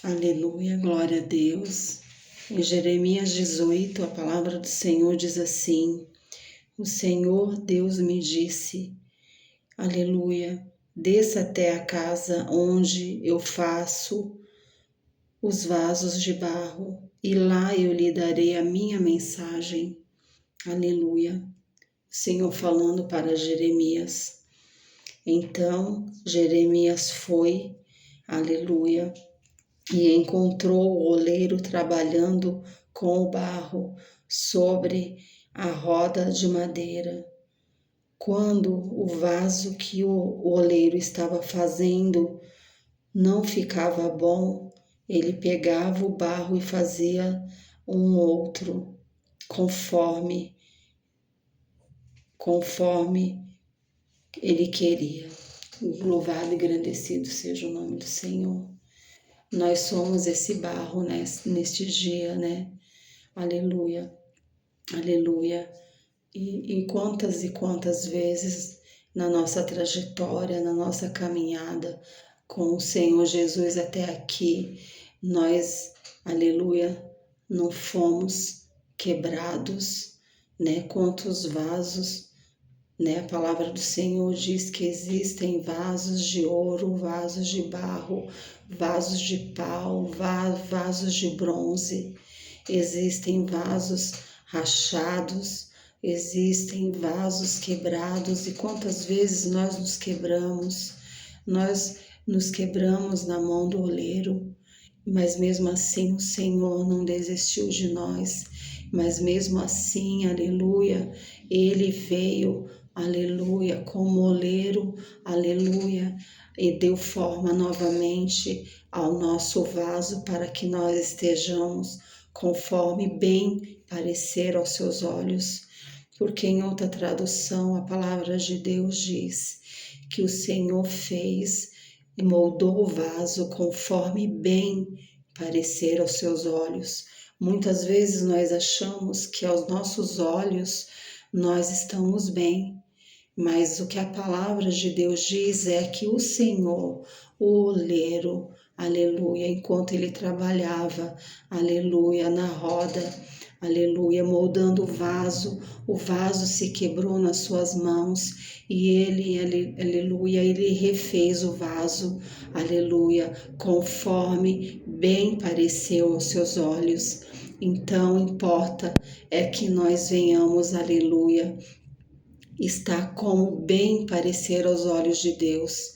Aleluia, glória a Deus. Em Jeremias 18, a palavra do Senhor diz assim: O Senhor Deus me disse, aleluia, desça até a casa onde eu faço os vasos de barro, e lá eu lhe darei a minha mensagem. Aleluia. O Senhor falando para Jeremias. Então Jeremias foi, aleluia, e encontrou o oleiro trabalhando com o barro sobre a roda de madeira. Quando o vaso que o oleiro estava fazendo não ficava bom, ele pegava o barro e fazia um outro, conforme ele queria. Louvado e engrandecido seja o nome do Senhor. Nós somos esse barro neste dia, né? Aleluia, aleluia. E quantas vezes na nossa trajetória, na nossa caminhada com o Senhor Jesus até aqui, nós, aleluia, não fomos quebrados, né? Quantos vasos, né? A palavra do Senhor diz que existem vasos de ouro, vasos de barro, vasos de pau, vasos de bronze, existem vasos rachados, existem vasos quebrados. E quantas vezes nós nos quebramos? Nós nos quebramos na mão do oleiro, mas mesmo assim o Senhor não desistiu de nós. Mas mesmo assim, aleluia, Ele veio, aleluia, como oleiro, aleluia, e deu forma novamente ao nosso vaso para que nós estejamos conforme bem parecer aos seus olhos. Porque em outra tradução a palavra de Deus diz que o Senhor fez e moldou o vaso conforme bem parecer aos seus olhos. Muitas vezes nós achamos que aos nossos olhos nós estamos bem, mas o que a palavra de Deus diz é que o Senhor, o oleiro, aleluia, enquanto ele trabalhava, aleluia, na roda, aleluia, moldando o vaso se quebrou nas suas mãos e ele, aleluia, ele refez o vaso, aleluia, conforme bem pareceu aos seus olhos. Então importa é que nós venhamos, aleluia, estar como bem parecer aos olhos de Deus.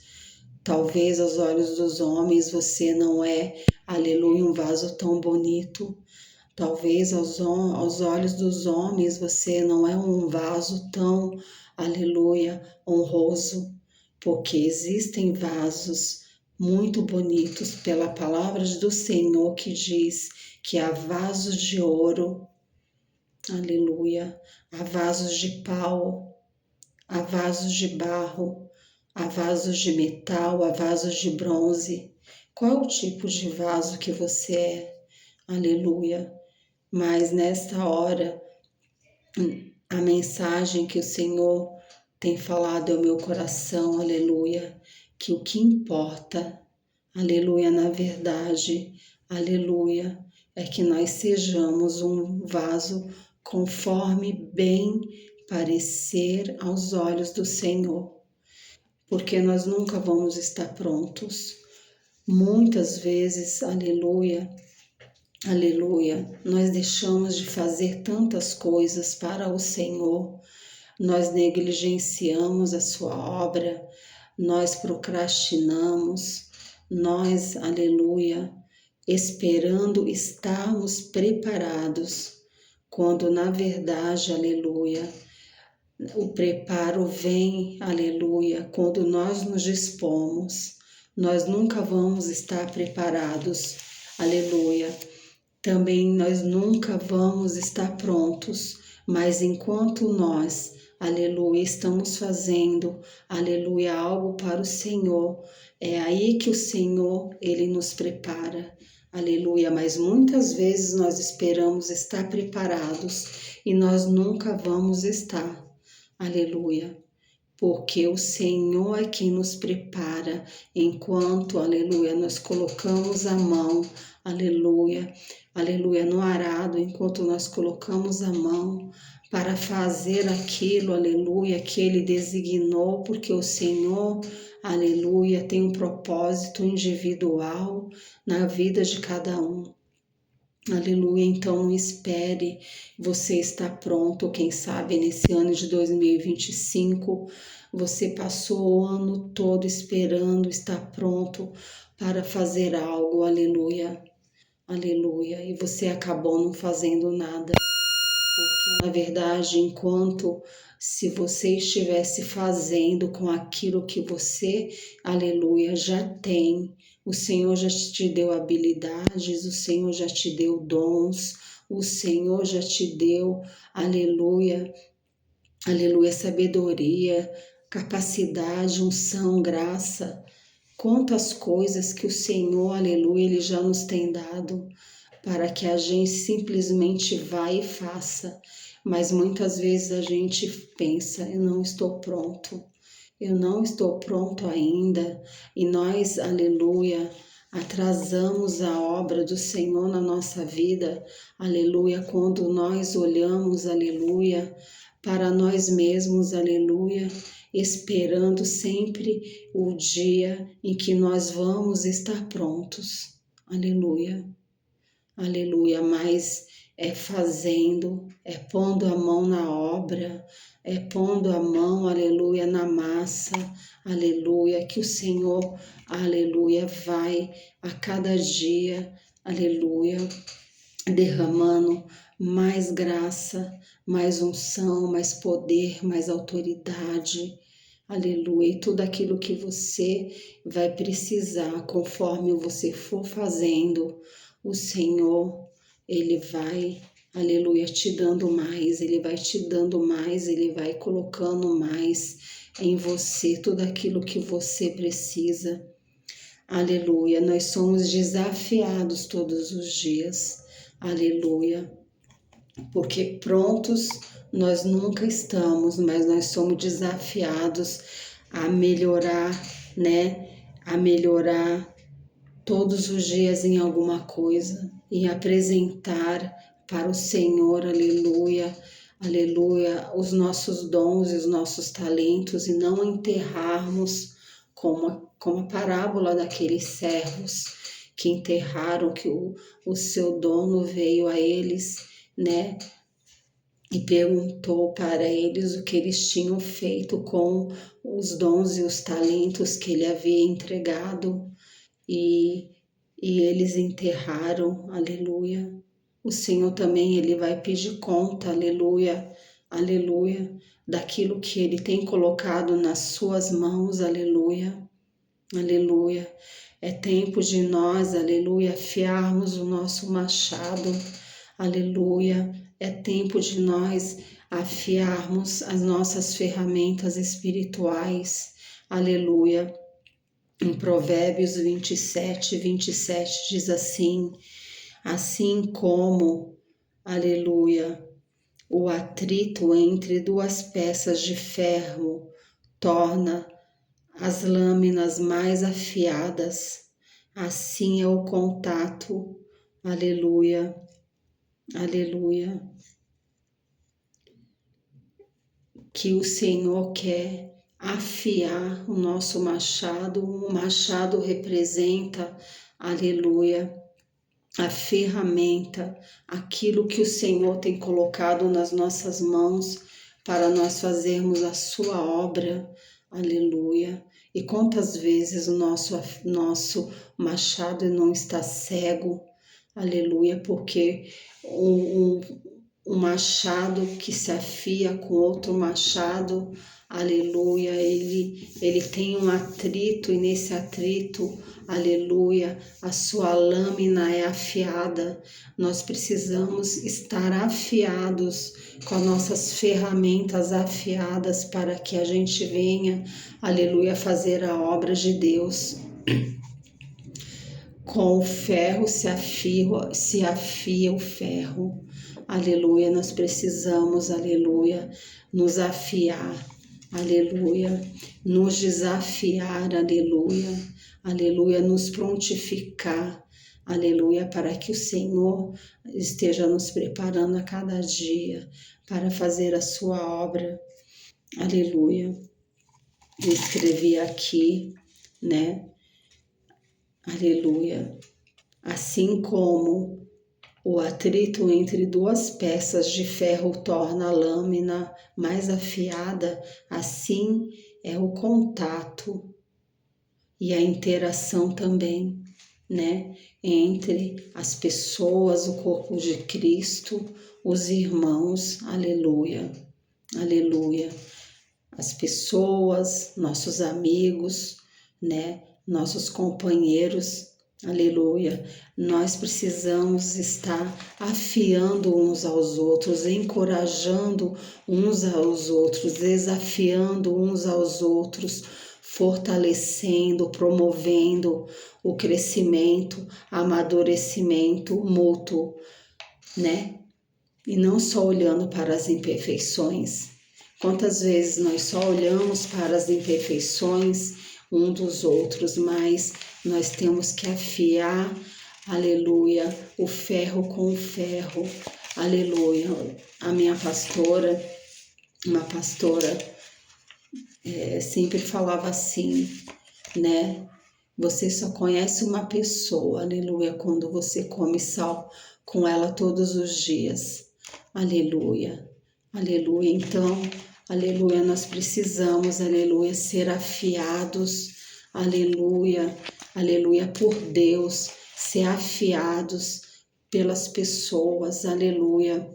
Talvez aos olhos dos homens você não é, aleluia, um vaso tão bonito. Talvez aos olhos dos homens você não é um vaso tão, aleluia, honroso, porque existem vasos muito bonitos pela palavra do Senhor que diz que há vasos de ouro, aleluia, há vasos de pau, há vasos de barro, há vasos de metal, há vasos de bronze. Qual é o tipo de vaso que você é? Aleluia. Mas nesta hora, a mensagem que o Senhor tem falado ao meu coração, aleluia, que o que importa, aleluia, na verdade, aleluia, é que nós sejamos um vaso conforme bem parecer aos olhos do Senhor, porque nós nunca vamos estar prontos. Muitas vezes, aleluia, aleluia, nós deixamos de fazer tantas coisas para o Senhor, nós negligenciamos a sua obra, nós procrastinamos, nós, aleluia, esperando estarmos preparados, quando na verdade, aleluia, o preparo vem, aleluia, quando nós nos dispomos. Nós nunca vamos estar preparados, aleluia. Também nós nunca vamos estar prontos, mas enquanto nós, aleluia, estamos fazendo, aleluia, algo para o Senhor, é aí que o Senhor, Ele nos prepara, aleluia. Mas muitas vezes nós esperamos estar preparados e nós nunca vamos estar, aleluia. porque o Senhor é quem nos prepara enquanto, aleluia, nós colocamos a mão, aleluia, aleluia, no arado, enquanto nós colocamos a mão para fazer aquilo, aleluia, que Ele designou, porque o Senhor, aleluia, tem um propósito individual na vida de cada um. Aleluia, então espere, você está pronto, quem sabe nesse ano de 2025, você passou o ano todo esperando, está pronto para fazer algo, aleluia, aleluia, e você acabou não fazendo nada, porque na verdade, enquanto se você estivesse fazendo com aquilo que você, aleluia, já tem, o Senhor já te deu habilidades, o Senhor já te deu dons, o Senhor já te deu, aleluia, aleluia, sabedoria, capacidade, unção, graça. Quantas coisas que o Senhor, aleluia, Ele já nos tem dado para que a gente simplesmente vá e faça. Mas muitas vezes a gente pensa, eu não estou pronto. Eu não estou pronto ainda, e nós, aleluia, atrasamos a obra do Senhor na nossa vida, aleluia, quando nós olhamos, aleluia, para nós mesmos, aleluia, esperando sempre o dia em que nós vamos estar prontos, aleluia, aleluia, mas é fazendo, é pondo a mão na obra, é pondo a mão, aleluia, na massa, aleluia, que o Senhor, aleluia, vai a cada dia, aleluia, derramando mais graça, mais unção, mais poder, mais autoridade, aleluia, e tudo aquilo que você vai precisar, conforme você for fazendo, o Senhor, Ele vai, aleluia, te dando mais, Ele vai te dando mais, Ele vai colocando mais em você, tudo aquilo que você precisa. Aleluia, nós somos desafiados todos os dias, aleluia, porque prontos nós nunca estamos, mas nós somos desafiados a melhorar, né? A melhorar todos os dias em alguma coisa e apresentar para o Senhor, aleluia, aleluia, os nossos dons e os nossos talentos e não enterrarmos como a parábola daqueles servos que enterraram, que o seu dono veio a eles, né, e perguntou para eles o que eles tinham feito com os dons e os talentos que ele havia entregado. E eles enterraram, aleluia. O Senhor também, Ele vai pedir conta, aleluia, aleluia, daquilo que Ele tem colocado nas suas mãos, aleluia, aleluia. É tempo de nós, aleluia, afiarmos o nosso machado, aleluia. É tempo de nós afiarmos as nossas ferramentas espirituais, aleluia. Em Provérbios 27 diz assim como, aleluia, o atrito entre duas peças de ferro torna as lâminas mais afiadas, assim é o contato, aleluia, aleluia, que o Senhor quer afiar o nosso machado. O machado representa, aleluia, a ferramenta, aquilo que o Senhor tem colocado nas nossas mãos para nós fazermos a sua obra, aleluia. E quantas vezes o nosso machado não está cego, aleluia, porque um machado que se afia com outro machado, aleluia, ele tem um atrito e nesse atrito, aleluia, a sua lâmina é afiada. Nós precisamos estar afiados, com as nossas ferramentas afiadas para que a gente venha, aleluia, fazer a obra de Deus. Com o ferro se afia o ferro. Aleluia, nós precisamos, aleluia, nos afiar, aleluia, nos desafiar, aleluia, aleluia, nos prontificar, aleluia, para que o Senhor esteja nos preparando a cada dia para fazer a sua obra, aleluia. Eu escrevi aqui, né, aleluia, assim como o atrito entre duas peças de ferro torna a lâmina mais afiada, assim é o contato e a interação também, né, entre as pessoas, o corpo de Cristo, os irmãos, aleluia, aleluia, as pessoas, nossos amigos, né, nossos companheiros, aleluia. Nós precisamos estar afiando uns aos outros, encorajando uns aos outros, desafiando uns aos outros, fortalecendo, promovendo o crescimento, amadurecimento mútuo, né? E não só olhando para as imperfeições. Quantas vezes nós só olhamos para as imperfeições um dos outros, mas nós temos que afiar, aleluia, o ferro com o ferro, aleluia. A minha pastora, uma pastora, sempre falava assim, né? Você só conhece uma pessoa, aleluia, quando você come sal com ela todos os dias, aleluia, aleluia. Então, aleluia, nós precisamos, aleluia, ser afiados, aleluia, aleluia, por Deus, ser afiados pelas pessoas, aleluia.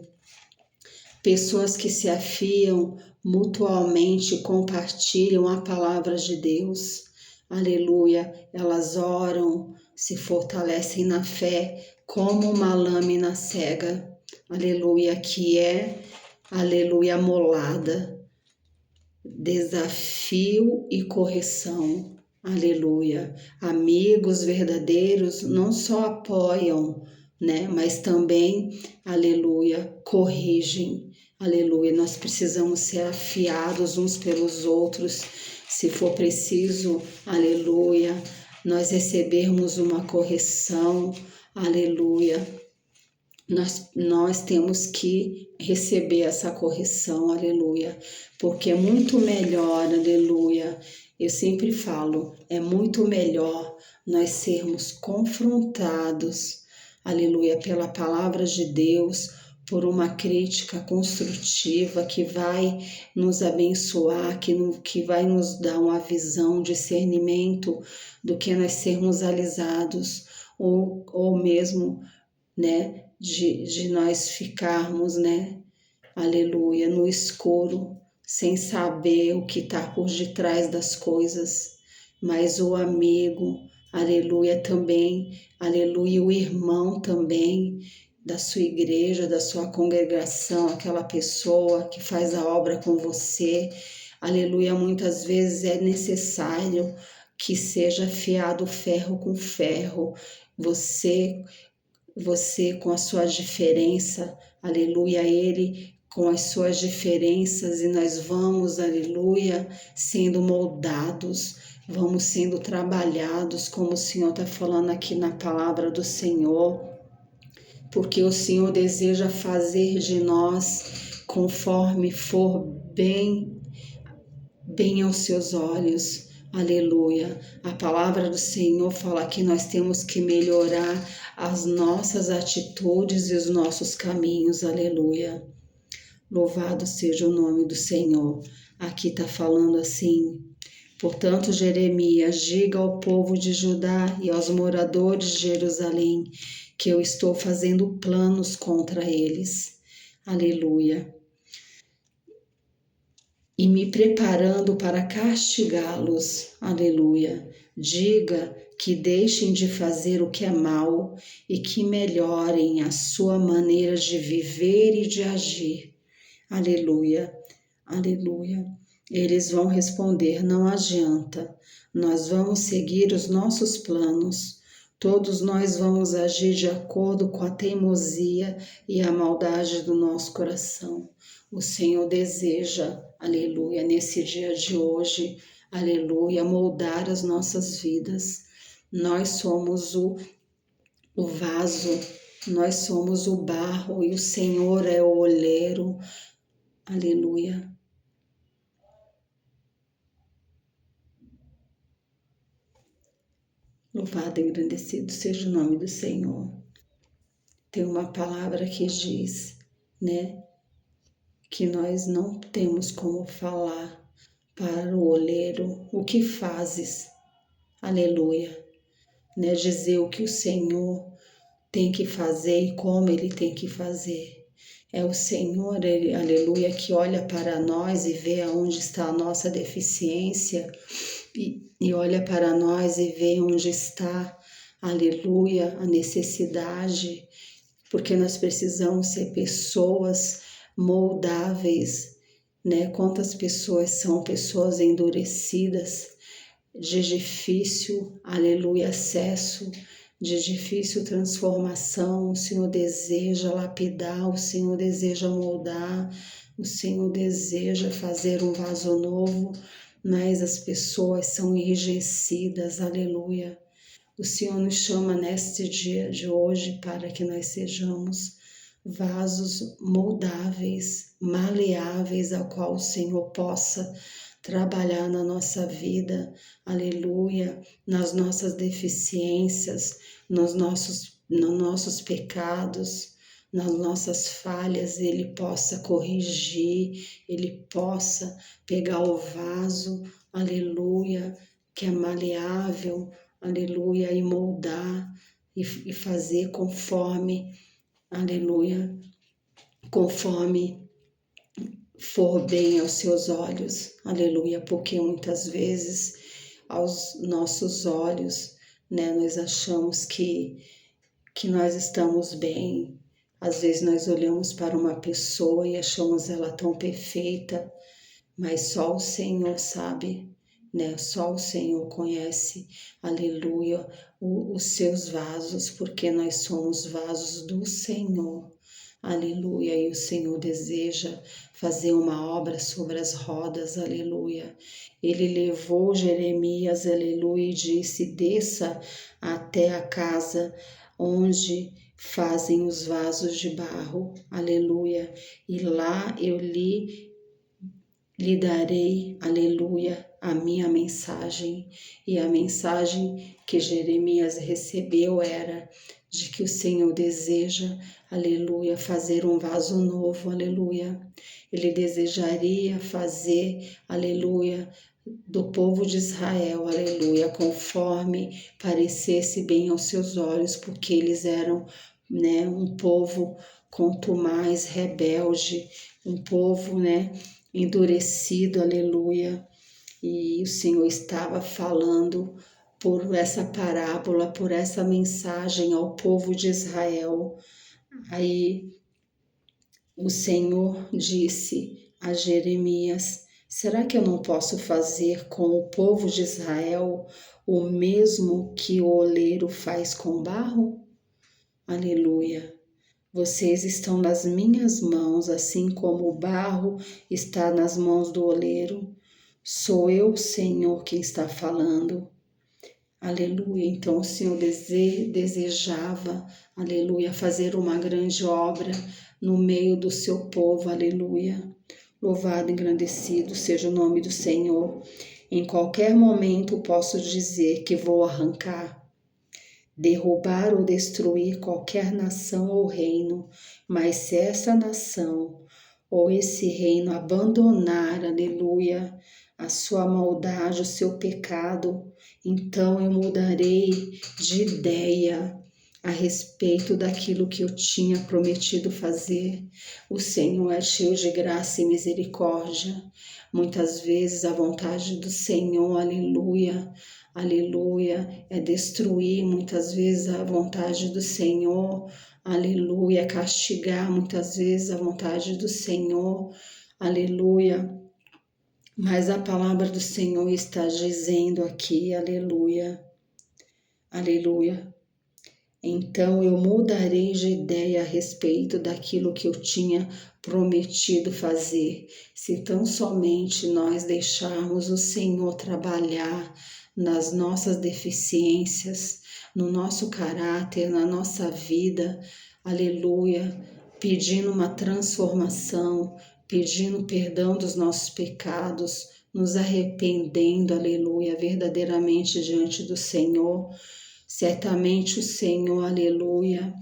Pessoas que se afiam mutuamente, compartilham a palavra de Deus, aleluia. Elas oram, se fortalecem na fé como uma lâmina cega, aleluia, que é, aleluia, molada, desafio e correção, aleluia. Amigos verdadeiros não só apoiam, né, mas também, aleluia, corrigem, aleluia. Nós precisamos ser afiados uns pelos outros, se for preciso, aleluia, nós recebermos uma correção, aleluia. Nós temos que receber essa correção, aleluia, porque é muito melhor, aleluia. Eu sempre falo, é muito melhor nós sermos confrontados, aleluia, pela palavra de Deus, por uma crítica construtiva que vai nos abençoar, que vai nos dar uma visão, discernimento, do que nós sermos alisados ou mesmo, né, de nós ficarmos, né, aleluia, no escuro, sem saber o que está por detrás das coisas, mas o amigo, aleluia, também, aleluia, o irmão também, da sua igreja, da sua congregação, aquela pessoa que faz a obra com você, aleluia, muitas vezes é necessário que seja afiado ferro com ferro, você com a sua diferença, aleluia, ele com as suas diferenças, e nós vamos, aleluia, sendo moldados, vamos sendo trabalhados, como o Senhor está falando aqui na palavra do Senhor, porque o Senhor deseja fazer de nós conforme for bem aos seus olhos. Aleluia. A palavra do Senhor fala que nós temos que melhorar as nossas atitudes e os nossos caminhos. Aleluia. Louvado seja o nome do Senhor. Aqui está falando assim: portanto, Jeremias, diga ao povo de Judá e aos moradores de Jerusalém que eu estou fazendo planos contra eles. Aleluia. E me preparando para castigá-los. Aleluia. Diga que deixem de fazer o que é mal e que melhorem a sua maneira de viver e de agir. Aleluia. Aleluia. Eles vão responder: não adianta, nós vamos seguir os nossos planos. Todos nós vamos agir de acordo com a teimosia e a maldade do nosso coração. O Senhor deseja, aleluia, nesse dia de hoje, aleluia, moldar as nossas vidas. Nós somos o vaso, nós somos o barro e o Senhor é o oleiro, aleluia. Louvado e engrandecido seja o nome do Senhor. Tem uma palavra que diz, né, que nós não temos como falar para o oleiro o que fazes, aleluia, né, dizer o que o Senhor tem que fazer e como Ele tem que fazer. É o Senhor, ele, aleluia, que olha para nós e vê aonde está a nossa deficiência e olha para nós e vê onde está, aleluia, a necessidade, porque nós precisamos ser pessoas moldáveis, né? Quantas pessoas são pessoas endurecidas, de difícil, aleluia, acesso, de difícil transformação. O Senhor deseja lapidar, o Senhor deseja moldar, o Senhor deseja fazer um vaso novo, mas as pessoas são enrijecidas, aleluia. O Senhor nos chama neste dia de hoje para que nós sejamos vasos moldáveis, maleáveis, ao qual o Senhor possa trabalhar na nossa vida, aleluia, nas nossas deficiências, nos nossos pecados, nas nossas falhas, Ele possa corrigir, Ele possa pegar o vaso, aleluia, que é maleável, aleluia, e moldar e fazer conforme, aleluia, conforme for bem aos seus olhos, aleluia, porque muitas vezes aos nossos olhos, né, nós achamos que nós estamos bem. Às vezes nós olhamos para uma pessoa e achamos ela tão perfeita, mas só o Senhor sabe, né? Só o Senhor conhece, aleluia, os seus vasos, porque nós somos vasos do Senhor. Aleluia, e o Senhor deseja fazer uma obra sobre as rodas, aleluia. Ele levou Jeremias, aleluia, e disse: desça até a casa onde fazem os vasos de barro, aleluia, e lá eu lhe darei, aleluia, a minha mensagem. E a mensagem que Jeremias recebeu era de que o Senhor deseja, aleluia, fazer um vaso novo, aleluia. Ele desejaria fazer, aleluia, do povo de Israel, aleluia, conforme parecesse bem aos seus olhos, porque eles eram, né, um povo contumaz, rebelde, um povo, né, endurecido, aleluia. E o Senhor estava falando por essa parábola, por essa mensagem ao povo de Israel. Aí o Senhor disse a Jeremias: será que eu não posso fazer com o povo de Israel o mesmo que o oleiro faz com barro? Aleluia. Vocês estão nas minhas mãos, assim como o barro está nas mãos do oleiro. Sou eu, Senhor, quem está falando. Aleluia. Então o Senhor desejava, aleluia, fazer uma grande obra no meio do seu povo, aleluia. Louvado e engrandecido seja o nome do Senhor. Em qualquer momento posso dizer que vou arrancar, derrubar ou destruir qualquer nação ou reino, mas se essa nação ou esse reino abandonar, aleluia, a sua maldade, o seu pecado, então eu mudarei de ideia a respeito daquilo que eu tinha prometido fazer. O Senhor é cheio de graça e misericórdia. Muitas vezes a vontade do Senhor, aleluia, aleluia, é destruir. Muitas vezes a vontade do Senhor, aleluia, é castigar. Muitas vezes a vontade do Senhor, aleluia. Mas a palavra do Senhor está dizendo aqui, aleluia, aleluia, Então eu mudarei de ideia a respeito daquilo que eu tinha prometido fazer, se tão somente nós deixarmos o Senhor trabalhar nas nossas deficiências, no nosso caráter, na nossa vida, aleluia, pedindo uma transformação, pedindo perdão dos nossos pecados, nos arrependendo, aleluia, verdadeiramente diante do Senhor. Certamente o Senhor, aleluia,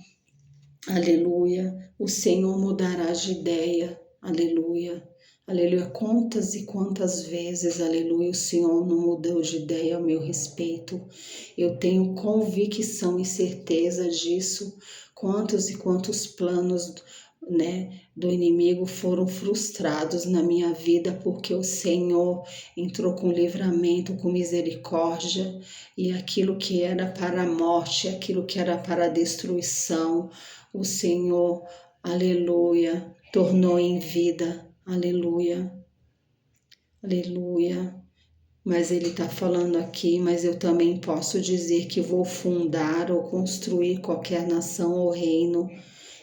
aleluia, o Senhor mudará de ideia, aleluia, aleluia. Quantas e quantas vezes, aleluia, o Senhor não mudou de ideia ao meu respeito. Eu tenho convicção e certeza disso. Quantos e quantos planos, do inimigo foram frustrados na minha vida, porque o Senhor entrou com livramento, com misericórdia, e aquilo que era para a morte, aquilo que era para a destruição, o Senhor, aleluia, tornou em vida, aleluia, aleluia. Mas ele está falando aqui, mas eu também posso dizer que vou fundar ou construir qualquer nação ou reino,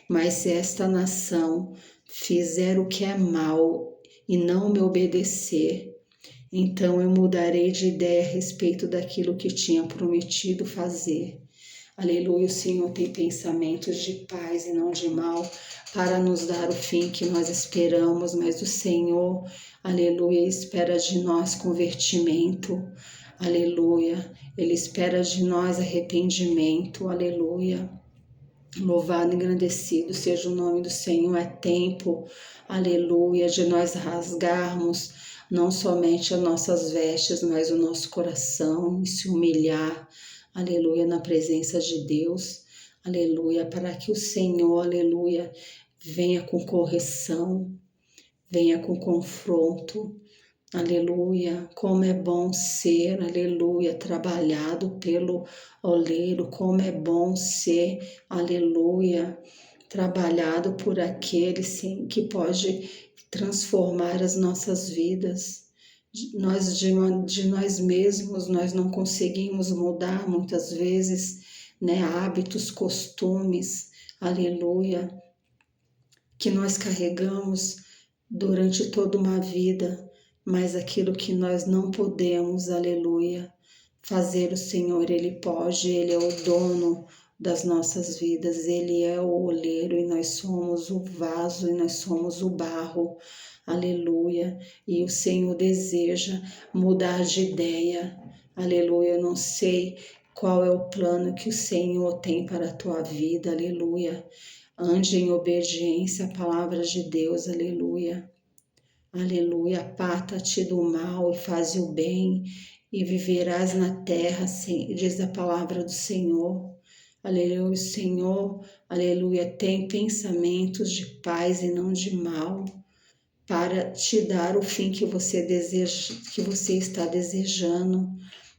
mas se esta nação fizer o que é mal e não me obedecer, então eu mudarei de ideia a respeito daquilo que tinha prometido fazer. Aleluia, o Senhor tem pensamentos de paz e não de mal, para nos dar o fim que nós esperamos, mas o Senhor, aleluia, espera de nós convertimento, aleluia, Ele espera de nós arrependimento, aleluia. Louvado e engrandecido seja o nome do Senhor. É tempo, aleluia, de nós rasgarmos não somente as nossas vestes, mas o nosso coração e se humilhar, aleluia, na presença de Deus, aleluia, para que o Senhor, aleluia, venha com correção, venha com confronto. Aleluia, como é bom ser, aleluia, trabalhado pelo oleiro, como é bom ser, aleluia, trabalhado por aquele, sim, que pode transformar as nossas vidas. Nós, de nós mesmos, nós não conseguimos mudar muitas vezes, hábitos, costumes, aleluia, que nós carregamos durante toda uma vida, mas aquilo que nós não podemos, aleluia, fazer, o Senhor, Ele pode, Ele é o dono das nossas vidas, Ele é o oleiro e nós somos o vaso e nós somos o barro, aleluia, e o Senhor deseja mudar de ideia, aleluia. Eu não sei qual é o plano que o Senhor tem para a tua vida, aleluia. Ande em obediência à palavra de Deus, aleluia. Aleluia, aparta-te do mal e faze o bem, e viverás na terra, diz a palavra do Senhor. Aleluia, o Senhor, aleluia, tem pensamentos de paz e não de mal, para te dar o fim que você deseja, que você está desejando.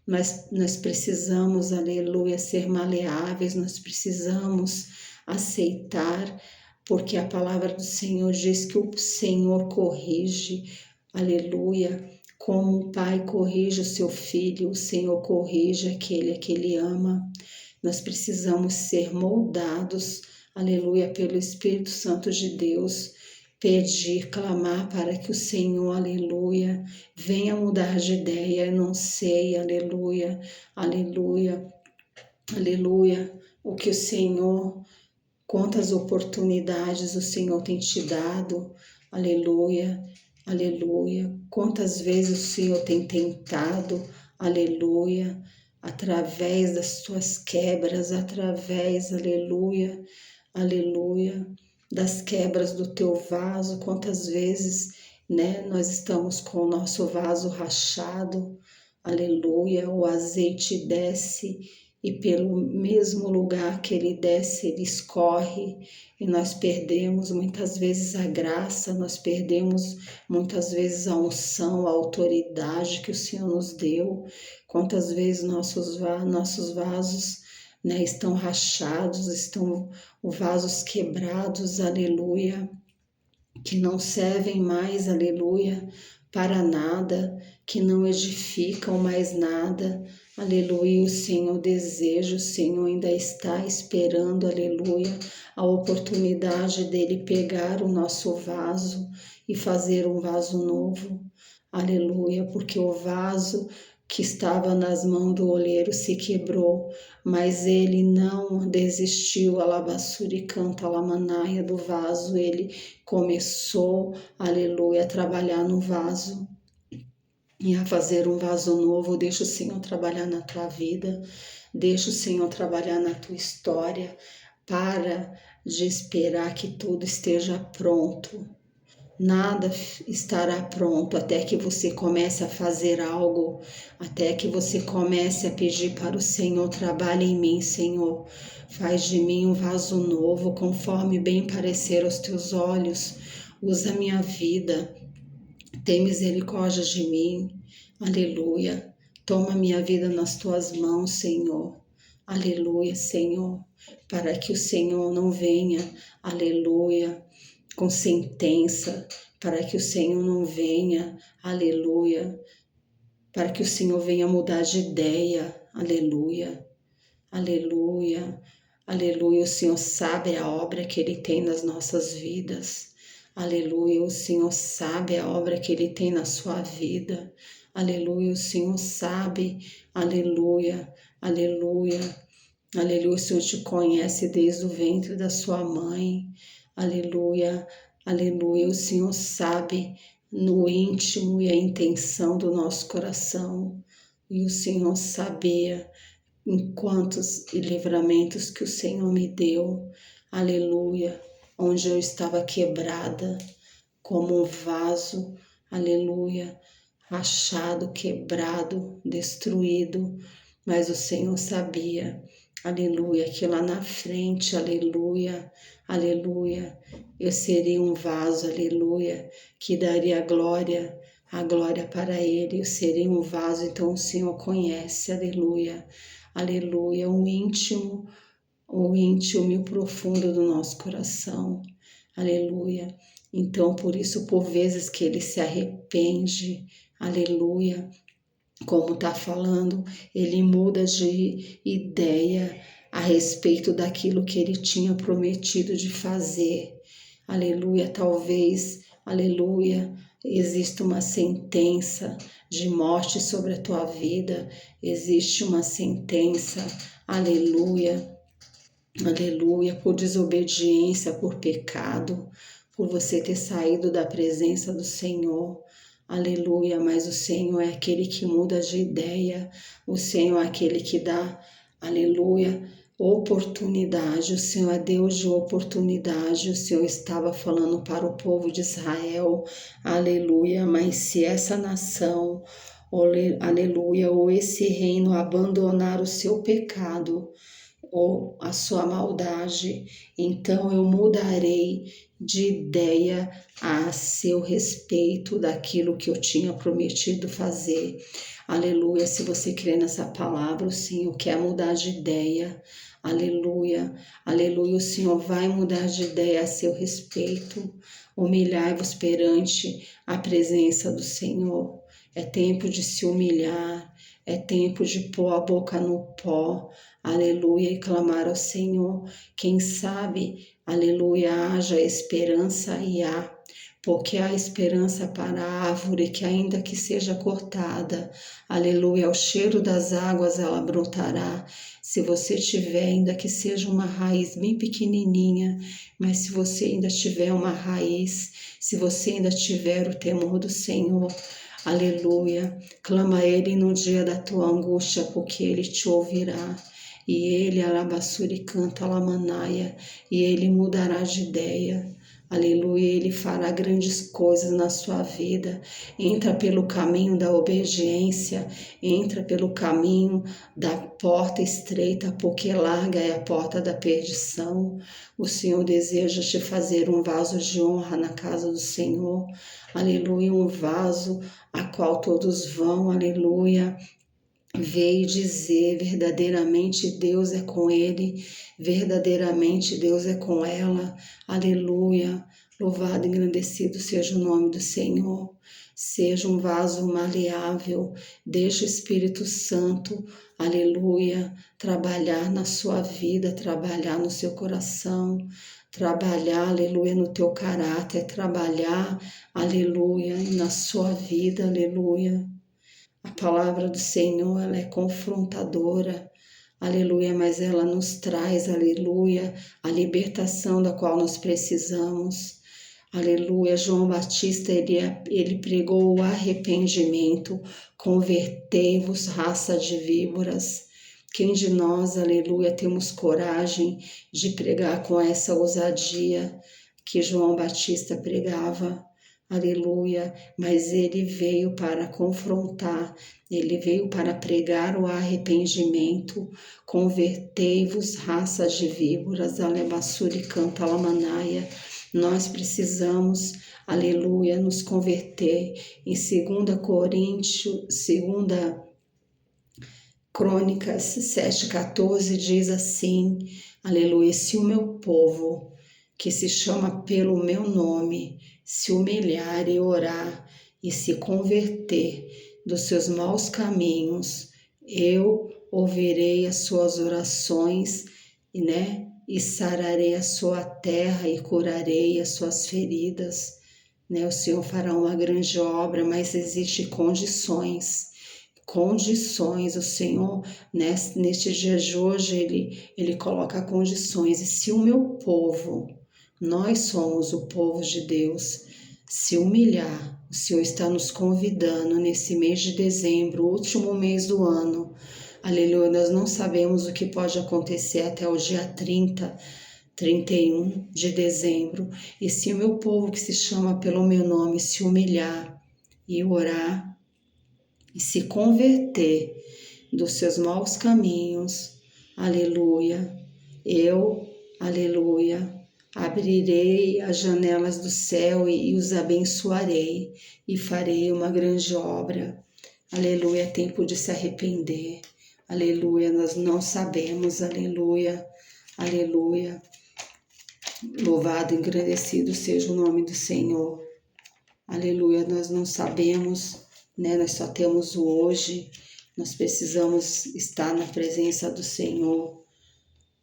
Nós precisamos, aleluia, ser maleáveis, nós precisamos aceitar, porque a palavra do Senhor diz que o Senhor corrige, aleluia, como o pai corrige o seu filho, o Senhor corrige aquele a que ele ama. Nós precisamos ser moldados, aleluia, pelo Espírito Santo de Deus, pedir, clamar para que o Senhor, aleluia, venha mudar de ideia. Eu não sei, aleluia, aleluia, aleluia, o que o Senhor, quantas oportunidades o Senhor tem te dado, aleluia, aleluia, quantas vezes o Senhor tem tentado, aleluia, através das tuas quebras, através, aleluia, aleluia, das quebras do teu vaso, quantas vezes, nós estamos com o nosso vaso rachado, aleluia, o azeite desce e pelo mesmo lugar que ele desce, ele escorre e nós perdemos muitas vezes a graça, nós perdemos muitas vezes a unção, a autoridade que o Senhor nos deu. Quantas vezes nossos vasos, estão rachados, estão vasos quebrados, aleluia, que não servem mais, aleluia, para nada, que não edificam mais nada, Aleluia, o Senhor deseja, o Senhor ainda está esperando, aleluia, a oportunidade dele pegar o nosso vaso e fazer um vaso novo. Aleluia, porque o vaso que estava nas mãos do oleiro se quebrou, mas ele não desistiu, alabassuri canta lamanaia do vaso, ele começou, aleluia, a trabalhar no vaso e a fazer um vaso novo. Deixa o Senhor trabalhar na tua vida, deixa o Senhor trabalhar na tua história. Para de esperar que tudo esteja pronto. Nada estará pronto até que você comece a fazer algo, até que você comece a pedir para o Senhor: trabalhe em mim, Senhor. Faz de mim um vaso novo, conforme bem parecer aos teus olhos. Usa a minha vida. Tem misericórdia de mim. Aleluia. Toma minha vida nas tuas mãos, Senhor. Aleluia, Senhor. Para que o Senhor não venha, aleluia, com sentença. Para que o Senhor não venha, aleluia. Para que o Senhor venha mudar de ideia. Aleluia. Aleluia. Aleluia. O Senhor sabe a obra que Ele tem nas nossas vidas. Aleluia, o Senhor sabe a obra que Ele tem na sua vida. Aleluia, o Senhor sabe. Aleluia, aleluia, aleluia. O Senhor te conhece desde o ventre da sua mãe. Aleluia, aleluia. O Senhor sabe no íntimo e a intenção do nosso coração. E o Senhor sabia em quantos livramentos que o Senhor me deu. Aleluia. Onde eu estava quebrada, como um vaso, aleluia, rachado, quebrado, destruído, mas o Senhor sabia, aleluia, que lá na frente, aleluia, aleluia, eu seria um vaso, aleluia, que daria a glória para Ele, eu seria um vaso. Então o Senhor conhece, aleluia, aleluia, o íntimo e o profundo do nosso coração. Aleluia. Então, por isso, por vezes que ele se arrepende, aleluia, como está falando, ele muda de ideia a respeito daquilo que ele tinha prometido de fazer. Aleluia. Talvez, aleluia, existe uma sentença de morte sobre a tua vida, existe uma sentença, aleluia, aleluia, por desobediência, por pecado, por você ter saído da presença do Senhor. Aleluia, mas o Senhor é aquele que muda de ideia, o Senhor é aquele que dá, aleluia, oportunidade. O Senhor é Deus de oportunidade. O Senhor estava falando para o povo de Israel, aleluia, mas se essa nação, aleluia, ou esse reino abandonar o seu pecado, ou a sua maldade, então eu mudarei de ideia a seu respeito daquilo que eu tinha prometido fazer. Aleluia, se você crê nessa palavra, o Senhor quer mudar de ideia. Aleluia, aleluia, o Senhor vai mudar de ideia a seu respeito. Humilhai-vos perante a presença do Senhor. É tempo de se humilhar, é tempo de pôr a boca no pó, aleluia, e clamar ao Senhor. Quem sabe, aleluia, haja esperança e há, porque há esperança para a árvore que ainda que seja cortada, aleluia, ao cheiro das águas ela brotará. Se você tiver, ainda que seja uma raiz bem pequenininha, mas se você ainda tiver uma raiz, se você ainda tiver o temor do Senhor, aleluia, clama a Ele no dia da tua angústia, porque Ele te ouvirá. E Ele, alabassuri canta lamanaia, e Ele mudará de ideia. Aleluia, Ele fará grandes coisas na sua vida. Entra pelo caminho da obediência, entra pelo caminho da porta estreita, porque larga é a porta da perdição. O Senhor deseja te fazer um vaso de honra na casa do Senhor. Aleluia, um vaso a qual todos vão, aleluia, veio dizer verdadeiramente Deus é com ele, verdadeiramente Deus é com ela, aleluia, Louvado e engrandecido seja o nome do Senhor. Seja um vaso maleável. Deixa o Espírito Santo, aleluia, trabalhar na sua vida, trabalhar no seu coração, trabalhar, aleluia, no teu caráter, trabalhar, aleluia, na sua vida, aleluia. A palavra do Senhor, ela é confrontadora, aleluia, mas ela nos traz, aleluia, a libertação da qual nós precisamos. Aleluia, João Batista, ele pregou o arrependimento, convertei-vos, raça de víboras. Quem de nós, aleluia, temos coragem de pregar com essa ousadia que João Batista pregava? Aleluia, mas ele veio para confrontar, ele veio para pregar o arrependimento, convertei-vos, raça de víboras, alebassuri canta lamanaia. Nós precisamos, aleluia, nos converter. Em 2 Crônicas 7,14 diz assim, aleluia, se o meu povo, que se chama pelo meu nome, se humilhar e orar e se converter dos seus maus caminhos, eu ouvirei as suas orações, e sararei a sua terra e curarei as suas feridas. O Senhor fará uma grande obra, mas existem condições. O Senhor, neste dia de hoje, Ele coloca condições. E se o meu povo, nós somos o povo de Deus, se humilhar, o Senhor está nos convidando nesse mês de dezembro, último mês do ano, aleluia, nós não sabemos o que pode acontecer até o dia 30, 31 de dezembro. E se o meu povo que se chama pelo meu nome se humilhar e orar e se converter dos seus maus caminhos, aleluia, aleluia, abrirei as janelas do céu e os abençoarei e farei uma grande obra. Aleluia, é tempo de se arrepender. Aleluia, nós não sabemos, aleluia, aleluia. Louvado e engrandecido seja o nome do Senhor. Aleluia, nós não sabemos, nós só temos o hoje. Nós precisamos estar na presença do Senhor.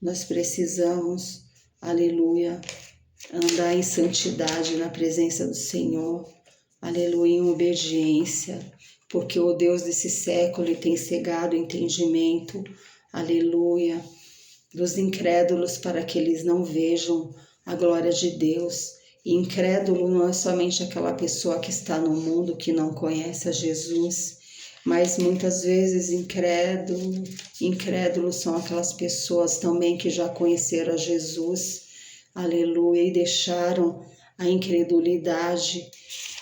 Nós precisamos, aleluia, andar em santidade na presença do Senhor. Aleluia, em obediência, porque o Deus desse século tem cegado o entendimento, aleluia, dos incrédulos para que eles não vejam a glória de Deus. E incrédulo não é somente aquela pessoa que está no mundo que não conhece a Jesus, mas muitas vezes incrédulos são aquelas pessoas também que já conheceram a Jesus, aleluia, e deixaram a incredulidade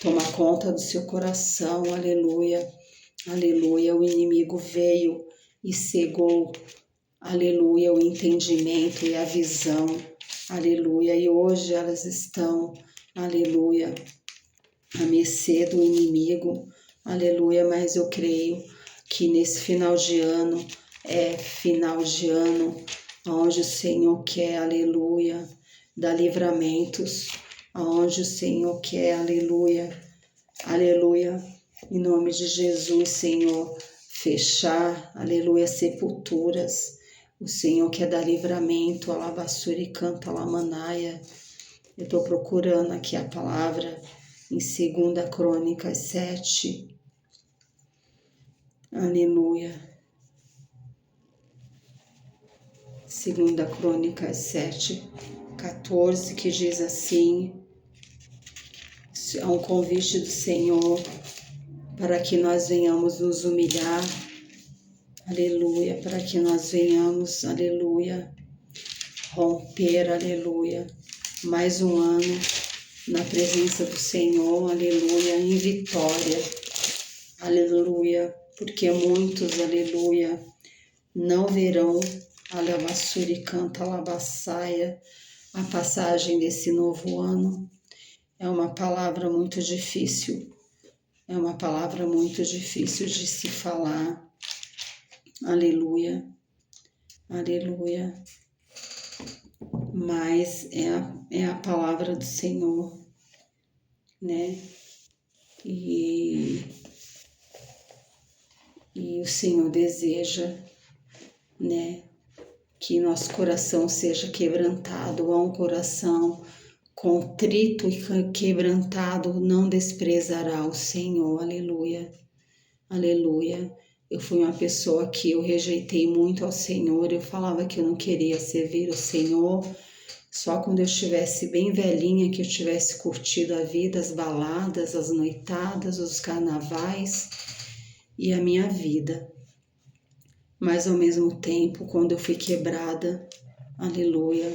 tomar conta do seu coração, aleluia, aleluia. O inimigo veio e cegou, aleluia, o entendimento e a visão, aleluia, e hoje elas estão, aleluia, à mercê do inimigo, aleluia, mas eu creio que nesse final de ano, onde o Senhor quer, aleluia, dar livramentos, onde o Senhor quer, aleluia, aleluia, em nome de Jesus, Senhor, fechar, aleluia, sepulturas. O Senhor quer dar livramento, alabassuri canta lamanaia. Eu estou procurando aqui a palavra em 2 Crônicas 7. Aleluia. 2 Crônicas 7, 14, que diz assim, é um convite do Senhor para que nós venhamos nos humilhar, aleluia, para que nós venhamos, aleluia, romper, aleluia, mais um ano na presença do Senhor, aleluia, em vitória, aleluia, porque muitos, aleluia, não verão, alabassuri canta alabassaia, a passagem desse novo ano. É uma palavra muito difícil, é uma palavra muito difícil de se falar, aleluia, aleluia, mas é a palavra do Senhor, né? E o Senhor deseja, né, que nosso coração seja quebrantado. A um coração contrito e quebrantado não desprezará o Senhor. Aleluia, aleluia. Eu fui uma pessoa que eu rejeitei muito ao Senhor, eu falava que eu não queria servir o Senhor, só quando eu estivesse bem velhinha, que eu tivesse curtido a vida, as baladas, as noitadas, os carnavais e a minha vida. Mas ao mesmo tempo, quando eu fui quebrada, aleluia,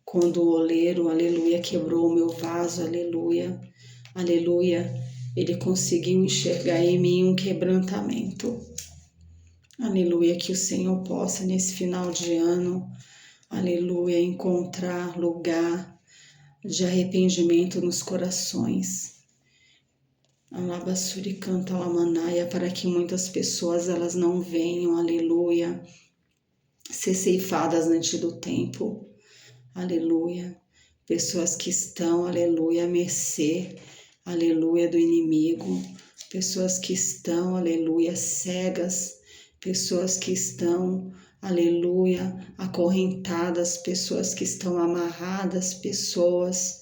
quando o oleiro, aleluia, quebrou o meu vaso, aleluia, aleluia, ele conseguiu enxergar em mim um quebrantamento. Aleluia, que o Senhor possa nesse final de ano, aleluia, encontrar lugar de arrependimento nos corações. Alabassuri canta lamanaia, para que muitas pessoas elas não venham, aleluia, ser ceifadas antes do tempo, aleluia. Pessoas que estão, aleluia, à mercê, aleluia, do inimigo, pessoas que estão, aleluia, cegas, pessoas que estão, aleluia, acorrentadas, pessoas que estão amarradas, pessoas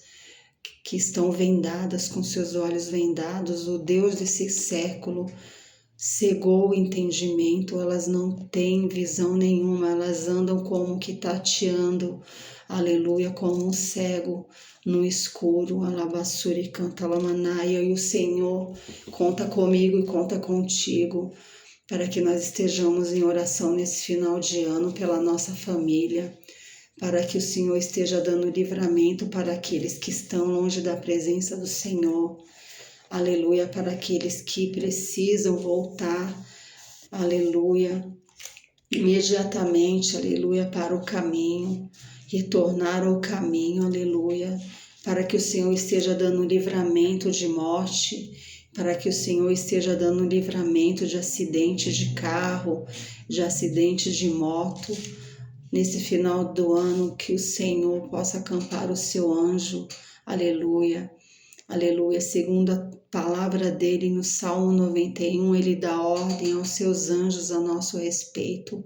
que estão vendadas, com seus olhos vendados. O Deus desse século cegou o entendimento, elas não têm visão nenhuma, elas andam como que tateando, aleluia, como um cego no escuro. Alabassuri canta lamanaia, e o Senhor conta comigo e conta contigo, para que nós estejamos em oração nesse final de ano pela nossa família, para que o Senhor esteja dando livramento para aqueles que estão longe da presença do Senhor, aleluia, para aqueles que precisam voltar, aleluia, imediatamente, aleluia, para o caminho, retornar ao caminho, aleluia, para que o Senhor esteja dando livramento de morte, para que o Senhor esteja dando livramento de acidente de carro, de acidente de moto. Nesse final do ano, que o Senhor possa acampar o seu anjo, aleluia, aleluia. Segundo a palavra dele no Salmo 91, ele dá ordem aos seus anjos a nosso respeito,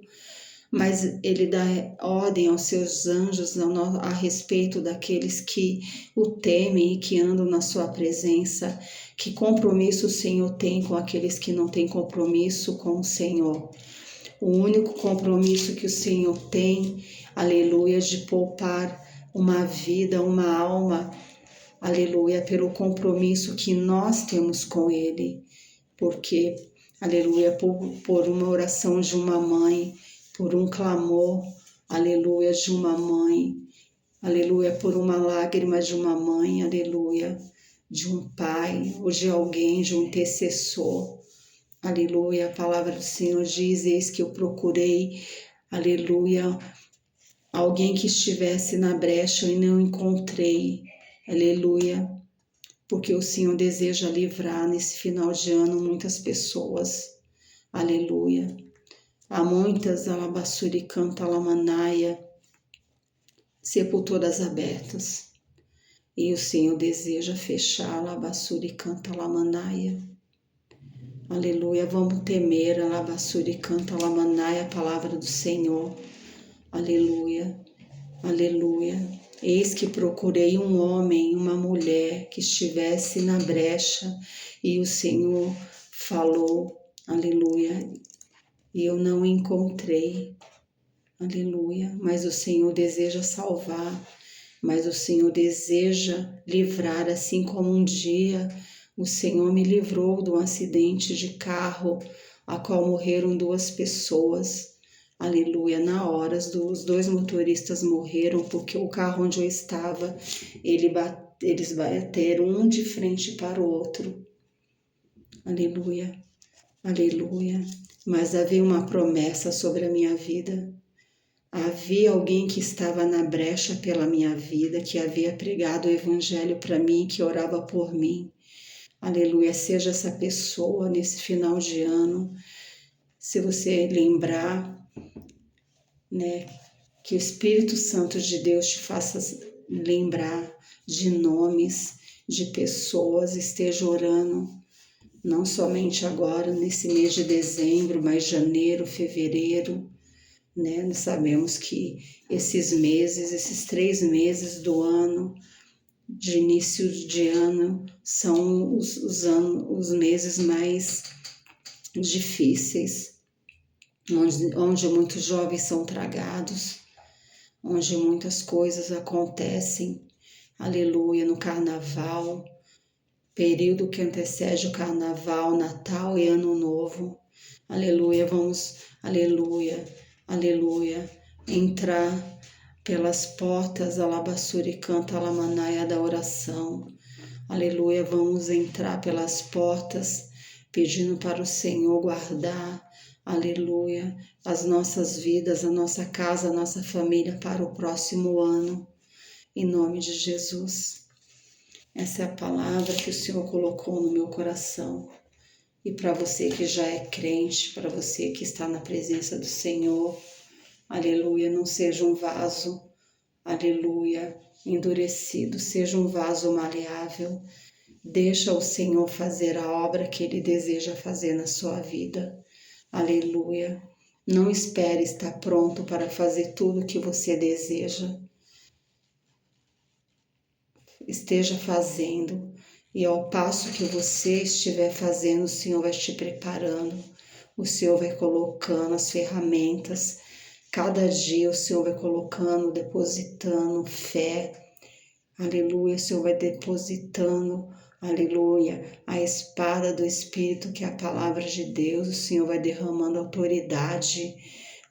mas ele dá ordem aos seus anjos a respeito daqueles que o temem e que andam na sua presença. Que compromisso o Senhor tem com aqueles que não têm compromisso com o Senhor? O único compromisso que o Senhor tem, aleluia, de poupar uma vida, uma alma, aleluia, pelo compromisso que nós temos com Ele. Porque, aleluia, por uma oração de uma mãe, por um clamor, aleluia, de uma mãe, aleluia, por uma lágrima de uma mãe, aleluia, de um pai ou de alguém, de um intercessor. Aleluia, a palavra do Senhor diz, eis que eu procurei, aleluia, alguém que estivesse na brecha e não encontrei, aleluia, porque o Senhor deseja livrar nesse final de ano muitas pessoas, aleluia. Há muitas, alabassuri canta lamanaia, sepulturas abertas, e o Senhor deseja fechar, alabassuri canta lamanaia. Aleluia, vamos temer, alabassuri canta lamanaia, a palavra do Senhor. Aleluia, aleluia. Eis que procurei um homem, uma mulher que estivesse na brecha, e o Senhor falou, aleluia, e eu não encontrei, aleluia. Mas o Senhor deseja salvar, mas o Senhor deseja livrar, assim como um dia o Senhor me livrou de um acidente de carro, a qual morreram 2 pessoas. Aleluia, na hora os 2 motoristas morreram porque o carro onde eu estava, eles bateram um de frente para o outro. Aleluia, aleluia. Mas havia uma promessa sobre a minha vida. Havia alguém que estava na brecha pela minha vida, que havia pregado o evangelho para mim, que orava por mim. Aleluia, seja essa pessoa nesse final de ano. Se você lembrar, né, que o Espírito Santo de Deus te faça lembrar de nomes, de pessoas esteja orando, não somente agora, nesse mês de dezembro, mas janeiro, fevereiro, né? Nós sabemos que esses meses, esses 3 meses do ano, de início de ano, são os meses mais difíceis, onde muitos jovens são tragados, onde muitas coisas acontecem, aleluia, no carnaval, período que antecede o carnaval, Natal e Ano Novo, aleluia, vamos, aleluia, aleluia, entrar pelas portas, alabaçura e canta alamanaia da oração, aleluia, vamos entrar pelas portas, pedindo para o Senhor guardar, aleluia, as nossas vidas, a nossa casa, a nossa família para o próximo ano, em nome de Jesus. Essa é a palavra que o Senhor colocou no meu coração. E para você que já é crente, para você que está na presença do Senhor, aleluia, não seja um vaso, aleluia, endurecido, seja um vaso maleável. Deixa o Senhor fazer a obra que Ele deseja fazer na sua vida. Aleluia. Não espere estar pronto para fazer tudo o que você deseja. Esteja fazendo. E ao passo que você estiver fazendo, o Senhor vai te preparando. O Senhor vai colocando as ferramentas. Cada dia o Senhor vai colocando, depositando fé. Aleluia. O Senhor vai depositando, aleluia, a espada do Espírito, que é a palavra de Deus. O Senhor vai derramando autoridade,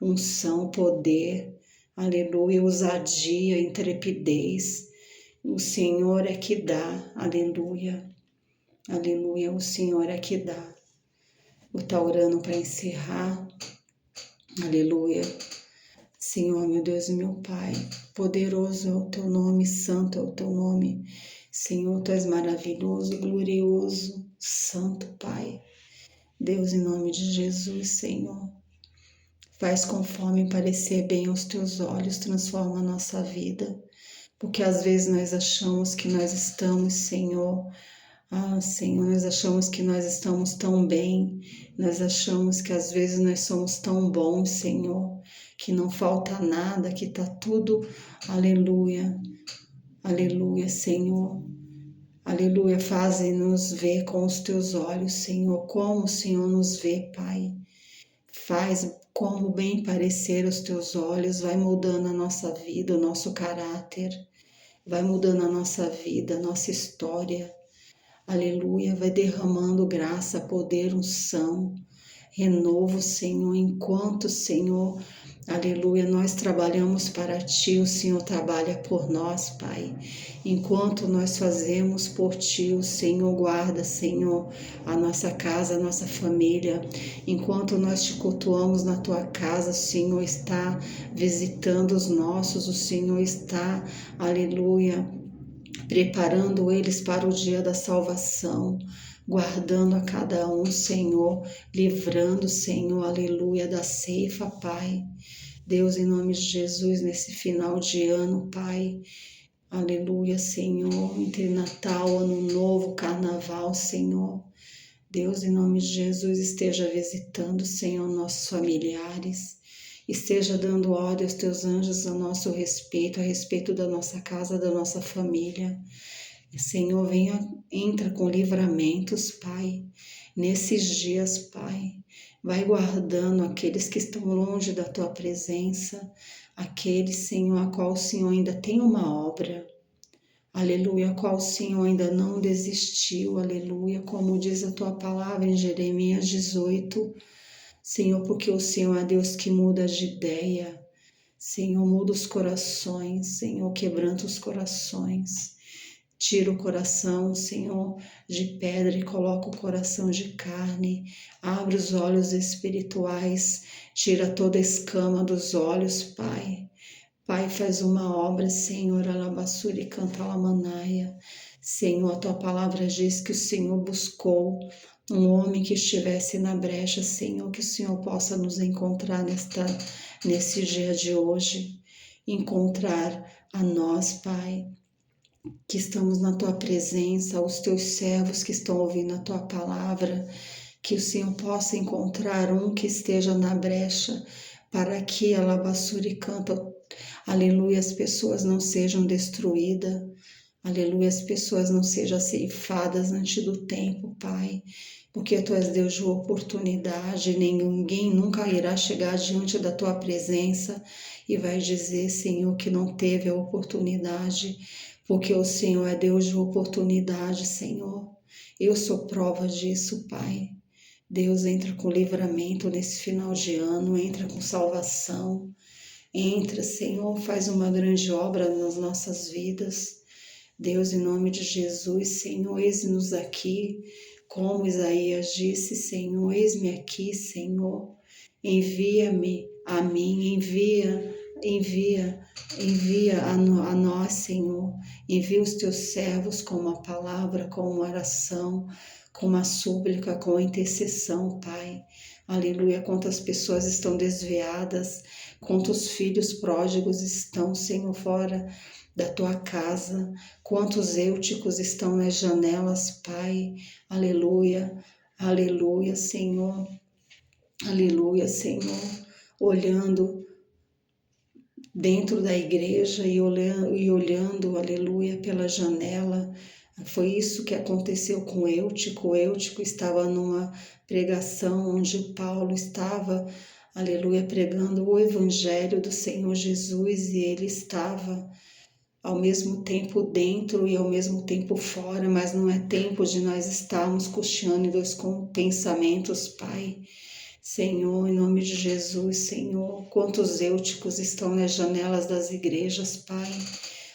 unção, poder, aleluia, ousadia, intrepidez. O Senhor é que dá, aleluia, aleluia, o Senhor é que dá. Vou estar orando para encerrar, aleluia. Senhor, meu Deus e meu Pai, poderoso é o Teu nome, santo é o Teu nome. Senhor, Tu és maravilhoso, glorioso, santo, Pai. Deus, em nome de Jesus, Senhor, faz conforme parecer bem aos Teus olhos, transforma a nossa vida. Porque às vezes nós achamos que nós estamos, Senhor, Senhor, nós achamos que nós estamos tão bem, nós achamos que às vezes nós somos tão bons, Senhor, que não falta nada, que está tudo, aleluia, aleluia, Senhor, aleluia, faze-nos ver com os Teus olhos, Senhor, como o Senhor nos vê, Pai, faz como bem parecer aos Teus olhos, vai mudando a nossa vida, o nosso caráter, vai mudando a nossa vida, a nossa história, aleluia, vai derramando graça, poder, unção, renovo, Senhor, enquanto, Senhor, aleluia, nós trabalhamos para Ti, o Senhor trabalha por nós, Pai. Enquanto nós fazemos por Ti, o Senhor guarda, Senhor, a nossa casa, a nossa família. Enquanto nós Te cultuamos na Tua casa, o Senhor está visitando os nossos, o Senhor está, aleluia, preparando eles para o dia da salvação, guardando a cada um, Senhor, livrando, Senhor, aleluia, da ceifa, Pai. Deus, em nome de Jesus, nesse final de ano, Pai, aleluia, Senhor, entre Natal, Ano Novo, Carnaval, Senhor. Deus, em nome de Jesus, esteja visitando, Senhor, nossos familiares, esteja dando ordem aos Teus anjos a nosso respeito, a respeito da nossa casa, da nossa família. Senhor, venha, entra com livramentos, Pai, nesses dias, Pai. Vai guardando aqueles que estão longe da Tua presença, aqueles, Senhor, a qual o Senhor ainda tem uma obra. Aleluia, a qual o Senhor ainda não desistiu, aleluia, como diz a Tua palavra em Jeremias 18, Senhor, porque o Senhor é Deus que muda de ideia, Senhor, muda os corações, Senhor, quebranta os corações, tira o coração, Senhor, de pedra e coloca o coração de carne, abre os olhos espirituais, tira toda a escama dos olhos, Pai. Pai, faz uma obra, Senhor, alabaçura e canta alamanaia. Senhor, a Tua palavra diz que o Senhor buscou um homem que estivesse na brecha, Senhor, que o Senhor possa nos encontrar nesse dia de hoje, encontrar a nós, Pai. que estamos na tua presença, os teus servos que estão ouvindo a tua palavra, que o Senhor possa encontrar um que esteja na brecha para que a lavassura e canta, aleluia, as pessoas não sejam destruídas, aleluia, as pessoas não sejam ceifadas antes do tempo, Pai, porque Tu és Deus de oportunidade, ninguém nunca irá chegar diante da Tua presença e vai dizer, Senhor, que não teve a oportunidade, porque o Senhor é Deus de oportunidade, Senhor. Eu sou prova disso, Pai. Deus entra com livramento nesse final de ano, entra com salvação, entra, Senhor, faz uma grande obra nas nossas vidas. Deus, em nome de Jesus, Senhor, eis-nos aqui, como Isaías disse, Senhor, eis-me aqui, Senhor, envia-me a mim, envia a nós, Senhor, envia os teus servos com uma palavra, com uma oração, com uma súplica, com a intercessão, Pai. Aleluia, quantas pessoas estão desviadas, quantos filhos pródigos estão, Senhor, fora da tua casa, quantos eúticos estão nas janelas, Pai. Aleluia, aleluia, Senhor. Aleluia, Senhor. Olhando dentro da igreja e olhando, aleluia, pela janela. Foi isso que aconteceu com Eutico. O Eutico estava numa pregação onde Paulo estava, aleluia, pregando o evangelho do Senhor Jesus, e ele estava ao mesmo tempo dentro e ao mesmo tempo fora, mas não é tempo de nós estarmos coxeando com pensamentos, Pai. Senhor, em nome de Jesus, Senhor, quantos eúticos estão nas janelas das igrejas, Pai.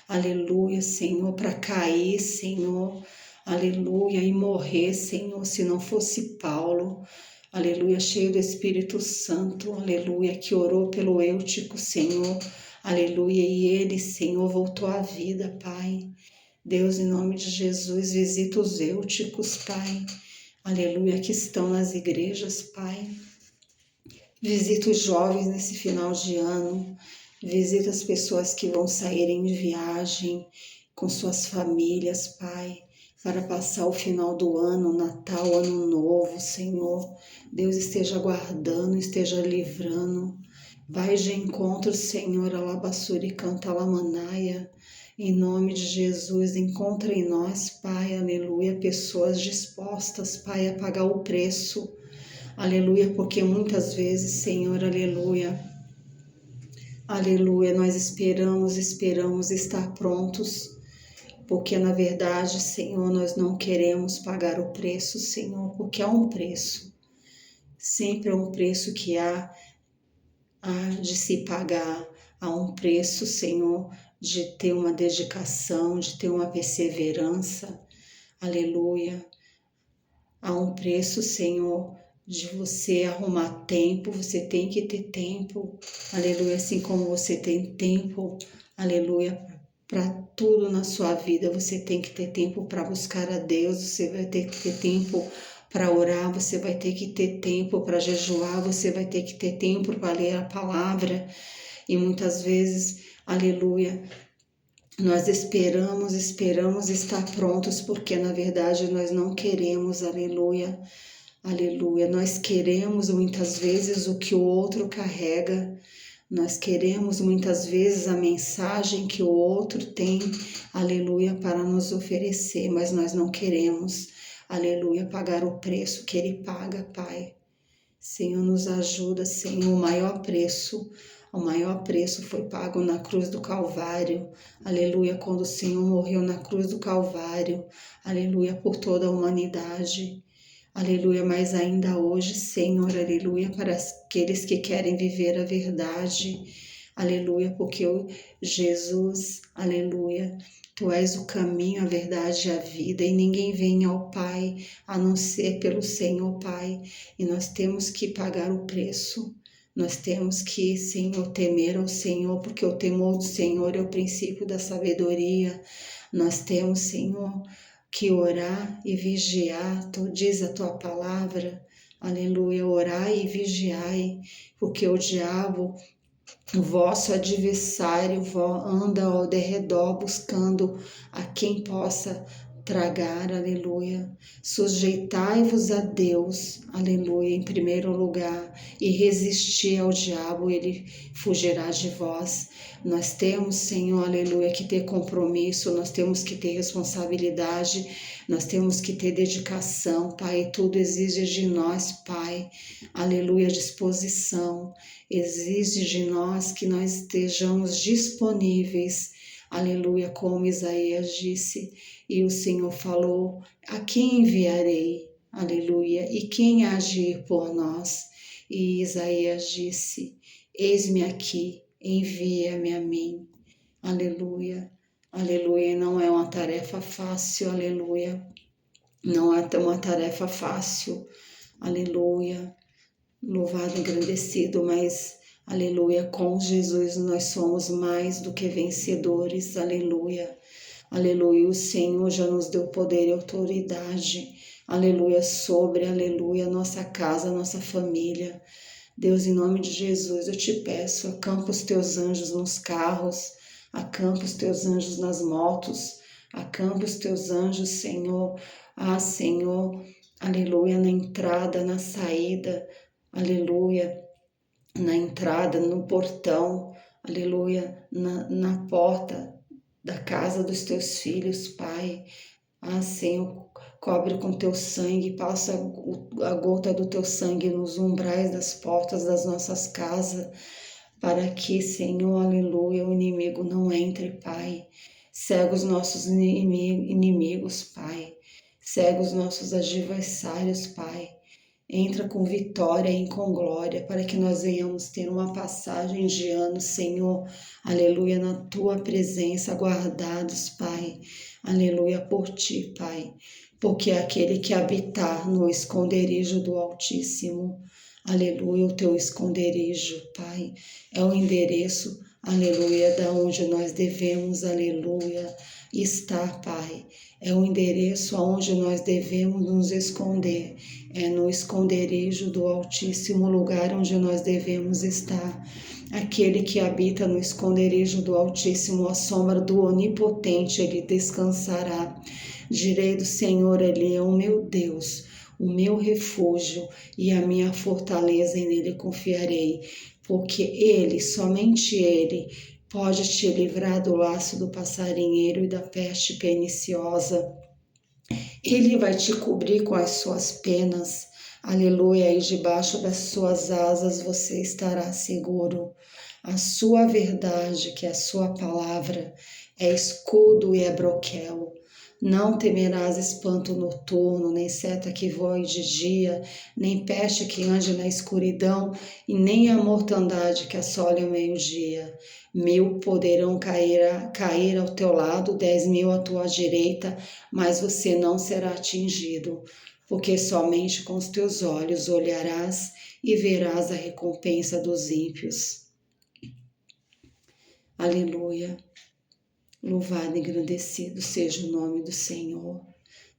Aleluia, Senhor, para cair, Senhor, aleluia, e morrer, Senhor, se não fosse Paulo, aleluia, cheio do Espírito Santo, aleluia, que orou pelo eútico, Senhor, aleluia, e ele, Senhor, voltou à vida, Pai. Deus, em nome de Jesus, visita os eúticos, Pai, aleluia, que estão nas igrejas, Pai. Visita os jovens nesse final de ano, visita as pessoas que vão sair em viagem com suas famílias, Pai, para passar o final do ano, Natal, Ano Novo, Senhor. Deus esteja guardando, esteja livrando. Vai de encontro, Senhor, alabassuri canta lamanaia. Em nome de Jesus, encontra em nós, Pai, aleluia, pessoas dispostas, Pai, a pagar o preço. Aleluia, porque muitas vezes, Senhor, aleluia, aleluia, nós esperamos estar prontos, porque na verdade, Senhor, nós não queremos pagar o preço, Senhor, porque há um preço, sempre há um preço que há de se pagar, há um preço, Senhor, de ter uma dedicação, de ter uma perseverança, aleluia, há um preço, Senhor, de você arrumar tempo, você tem que ter tempo, aleluia, assim como você tem tempo, aleluia, para tudo na sua vida, você tem que ter tempo para buscar a Deus, você vai ter que ter tempo para orar, você vai ter que ter tempo para jejuar, você vai ter que ter tempo para ler a palavra, e muitas vezes, aleluia, nós esperamos estar prontos, porque na verdade nós não queremos, aleluia, aleluia, nós queremos muitas vezes o que o outro carrega, nós queremos muitas vezes a mensagem que o outro tem, aleluia, para nos oferecer, mas nós não queremos, aleluia, pagar o preço que Ele paga, Pai. Senhor, nos ajuda, Senhor, o maior preço foi pago na cruz do Calvário, aleluia, quando o Senhor morreu na cruz do Calvário, aleluia, por toda a humanidade. Aleluia, mas ainda hoje, Senhor, aleluia, para aqueles que querem viver a verdade, aleluia, porque Jesus, aleluia, Tu és o caminho, a verdade e a vida, e ninguém vem ao Pai a não ser pelo Senhor, Pai, e nós temos que pagar o preço, nós temos que, Senhor, temer ao Senhor, porque o temor do Senhor é o princípio da sabedoria, nós temos, Senhor, que orar e vigiar, Tu diz a Tua palavra, aleluia, orai e vigiai, porque o diabo, O vosso adversário anda ao derredor buscando a quem possa tragar, aleluia. Sujeitai-vos a Deus, aleluia, em primeiro lugar, e resistir ao diabo, ele fugirá de vós. Nós temos, Senhor, aleluia, que ter compromisso, nós temos que ter responsabilidade, nós temos que ter dedicação, Pai, tudo exige de nós, Pai, aleluia, disposição, exige de nós que nós estejamos disponíveis, aleluia, como Isaías disse, e o Senhor falou, a quem enviarei, aleluia, e quem há de ir por nós? E Isaías disse, eis-me aqui, envia-me a mim, aleluia, aleluia, não é uma tarefa fácil, aleluia, não é uma tarefa fácil, aleluia, louvado e agradecido, mas aleluia, com Jesus nós somos mais do que vencedores, aleluia, aleluia, o Senhor já nos deu poder e autoridade, aleluia, sobre, aleluia, nossa casa, nossa família. Deus, em nome de Jesus, eu te peço, acampa os teus anjos nos carros, acampa os teus anjos nas motos, acampa os teus anjos, Senhor, Senhor, aleluia, na entrada, na saída, aleluia, na entrada, no portão, aleluia, na porta da casa dos teus filhos, Pai. Senhor, cobre com teu sangue, passa a gota do teu sangue nos umbrais das portas das nossas casas, para que, Senhor, aleluia, o inimigo não entre, Pai. Cega os nossos inimigos, Pai. Cega os nossos adversários, Pai. Entra com vitória e com glória, para que nós venhamos ter uma passagem de ano, Senhor, aleluia, na Tua presença, guardados, Pai, aleluia, por Ti, Pai, porque é aquele que habitar no esconderijo do Altíssimo, aleluia, o Teu esconderijo, Pai, é o endereço, aleluia, da onde nós devemos, aleluia, estar, Pai, é o endereço aonde nós devemos nos esconder, é no esconderijo do Altíssimo, lugar onde nós devemos estar. Aquele que habita no esconderijo do Altíssimo, a sombra do Onipotente, ele descansará. Direi do Senhor, ele é o meu Deus, o meu refúgio e a minha fortaleza, e nele confiarei, porque ele, somente ele, pode te livrar do laço do passarinheiro e da peste perniciosa. Ele vai te cobrir com as suas penas, aleluia, e debaixo das suas asas você estará seguro. A sua verdade, que é a sua palavra, é escudo e é broquel. Não temerás espanto noturno, nem seta que voe de dia, nem peste que ande na escuridão, e nem a mortandade que assole ao meio-dia. 1000 poderão cair ao teu lado, 10.000 à tua direita, mas você não será atingido, porque somente com os teus olhos olharás e verás a recompensa dos ímpios. Aleluia. Louvado e engrandecido seja o nome do Senhor.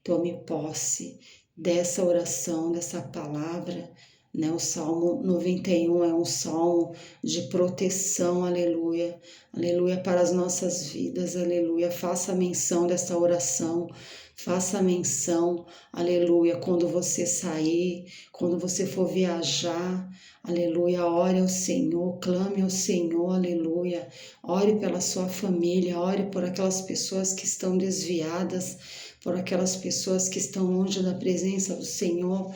Tome posse dessa oração, dessa palavra, né? O Salmo 91 é um salmo de proteção, aleluia, aleluia, para as nossas vidas, aleluia. Faça menção dessa oração, faça menção, aleluia, quando você sair, quando você for viajar, aleluia, ore ao Senhor, clame ao Senhor, aleluia, ore pela sua família, ore por aquelas pessoas que estão desviadas, por aquelas pessoas que estão longe da presença do Senhor,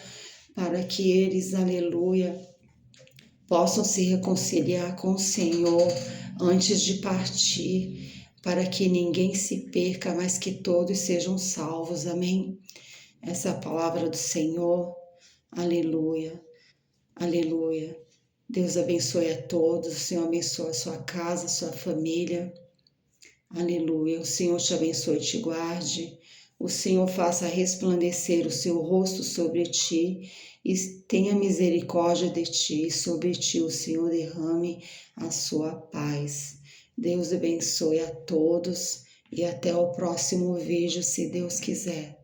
para que eles, aleluia, possam se reconciliar com o Senhor antes de partir, para que ninguém se perca, mas que todos sejam salvos, amém? Essa é a palavra do Senhor, aleluia, aleluia. Deus abençoe a todos, o Senhor abençoe a sua casa, a sua família, aleluia. O Senhor te abençoe e te guarde. O Senhor faça resplandecer o seu rosto sobre ti e tenha misericórdia de ti. Sobre ti o Senhor derrame a sua paz. Deus abençoe a todos e até o próximo vídeo, se Deus quiser.